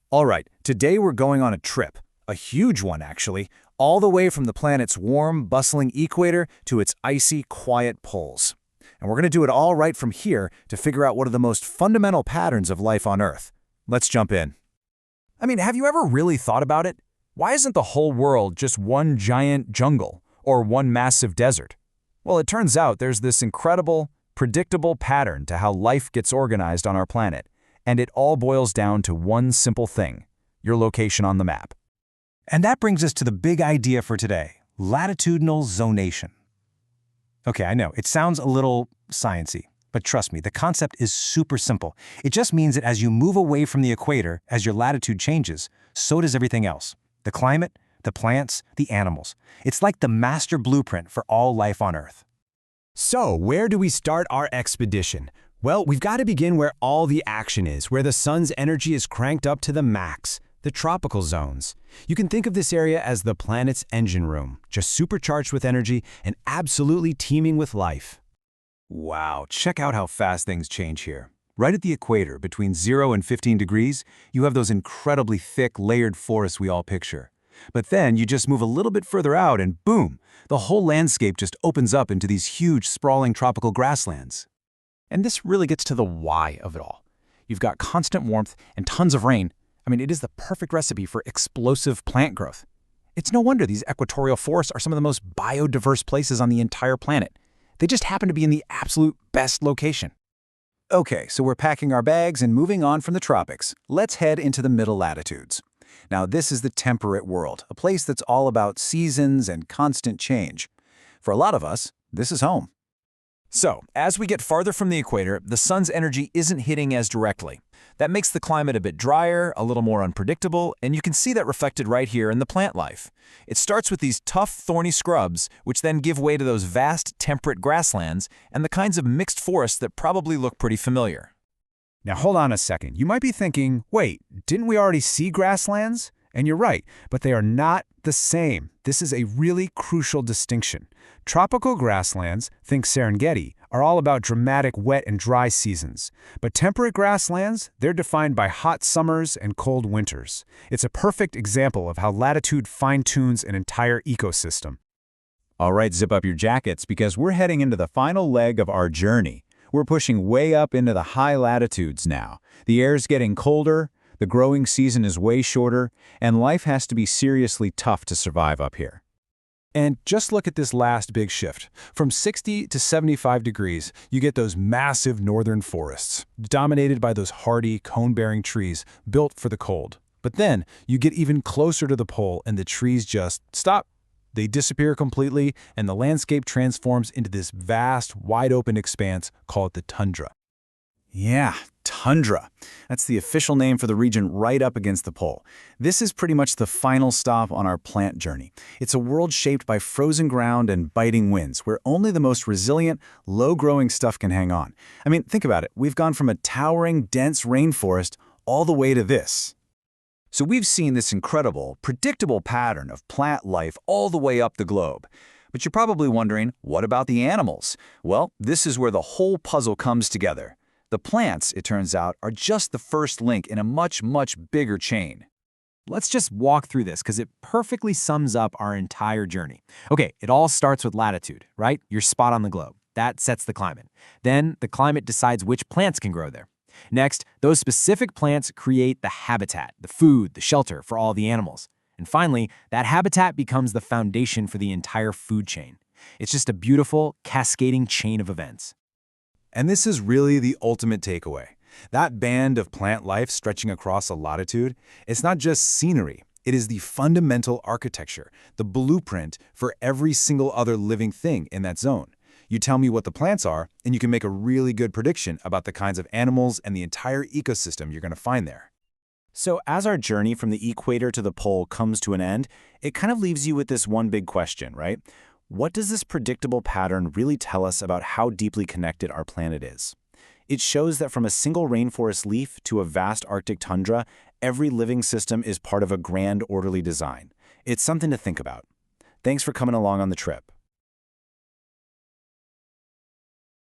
All right, today we're going on a trip, a huge one actually, all the way from the planet's warm, bustling equator to its icy, quiet poles. And we're going to do it all right from here to figure out what are the most fundamental patterns of life on Earth. Let's jump in. I mean, have you ever really thought about it? Why isn't the whole world just one giant jungle or one massive desert? Well, it turns out there's this incredible, predictable pattern to how life gets organized on our planet, and it all boils down to one simple thing: your location on the map. And that brings us to the big idea for today: latitudinal zonation. Okay, I know, it sounds a little sciencey, but trust me, the concept is super simple. It just means that as you move away from the equator, as your latitude changes, so does everything else. The climate, the plants, the animals. It's like the master blueprint for all life on Earth. So, where do we start our expedition? Well, we've got to begin where all the action is, where the sun's energy is cranked up to the max, the tropical zones. You can think of this area as the planet's engine room, just supercharged with energy and absolutely teeming with life. Wow, check out how fast things change here. Right at the equator, between 0 and 15 degrees, you have those incredibly thick, layered forests we all picture. But then you just move a little bit further out and boom, the whole landscape just opens up into these huge, sprawling tropical grasslands. And this really gets to the why of it all. You've got constant warmth and tons of rain. I mean, it is the perfect recipe for explosive plant growth. It's no wonder these equatorial forests are some of the most biodiverse places on the entire planet. They just happen to be in the absolute best location. Okay, so we're packing our bags and moving on from the tropics. Let's head into the middle latitudes. Now, this is the temperate world, a place that's all about seasons and constant change. For a lot of us, this is home. So, as we get farther from the equator, the sun's energy isn't hitting as directly. That makes the climate a bit drier, a little more unpredictable, and you can see that reflected right here in the plant life. It starts with these tough, thorny scrubs, which then give way to those vast, temperate grasslands and the kinds of mixed forests that probably look pretty familiar. Now hold on a second. You might be thinking, wait, didn't we already see grasslands? And you're right, but they are not the same. This is a really crucial distinction. Tropical grasslands, think Serengeti, are all about dramatic wet and dry seasons. But temperate grasslands, they're defined by hot summers and cold winters. It's a perfect example of how latitude fine-tunes an entire ecosystem. All right, zip up your jackets because we're heading into the final leg of our journey. We're pushing way up into the high latitudes now. The air's getting colder, the growing season is way shorter, and life has to be seriously tough to survive up here. And just look at this last big shift. From 60 to 75 degrees, you get those massive northern forests, dominated by those hardy, cone-bearing trees built for the cold. But then, you get even closer to the pole and the trees just stop. They disappear completely, and the landscape transforms into this vast, wide-open expanse called the tundra. Yeah, tundra. That's the official name for the region right up against the pole. This is pretty much the final stop on our plant journey. It's a world shaped by frozen ground and biting winds, where only the most resilient, low-growing stuff can hang on. I mean, think about it. We've gone from a towering, dense rainforest all the way to this. So we've seen this incredible, predictable pattern of plant life all the way up the globe. But you're probably wondering, what about the animals? Well, this is where the whole puzzle comes together. The plants, it turns out, are just the first link in a much, much bigger chain. Let's just walk through this because it perfectly sums up our entire journey. Okay, it all starts with latitude, right? Your spot on the globe. That sets the climate. Then the climate decides which plants can grow there. Next, those specific plants create the habitat, the food, the shelter for all the animals. And finally, that habitat becomes the foundation for the entire food chain. It's just a beautiful, cascading chain of events. And this is really the ultimate takeaway. That band of plant life stretching across a latitude, it's not just scenery. It is the fundamental architecture, the blueprint for every single other living thing in that zone. You tell me what the plants are, and you can make a really good prediction about the kinds of animals and the entire ecosystem you're going to find there. So as our journey from the equator to the pole comes to an end, it kind of leaves you with this one big question, right? What does this predictable pattern really tell us about how deeply connected our planet is? It shows that from a single rainforest leaf to a vast Arctic tundra, every living system is part of a grand, orderly design. It's something to think about. Thanks for coming along on the trip.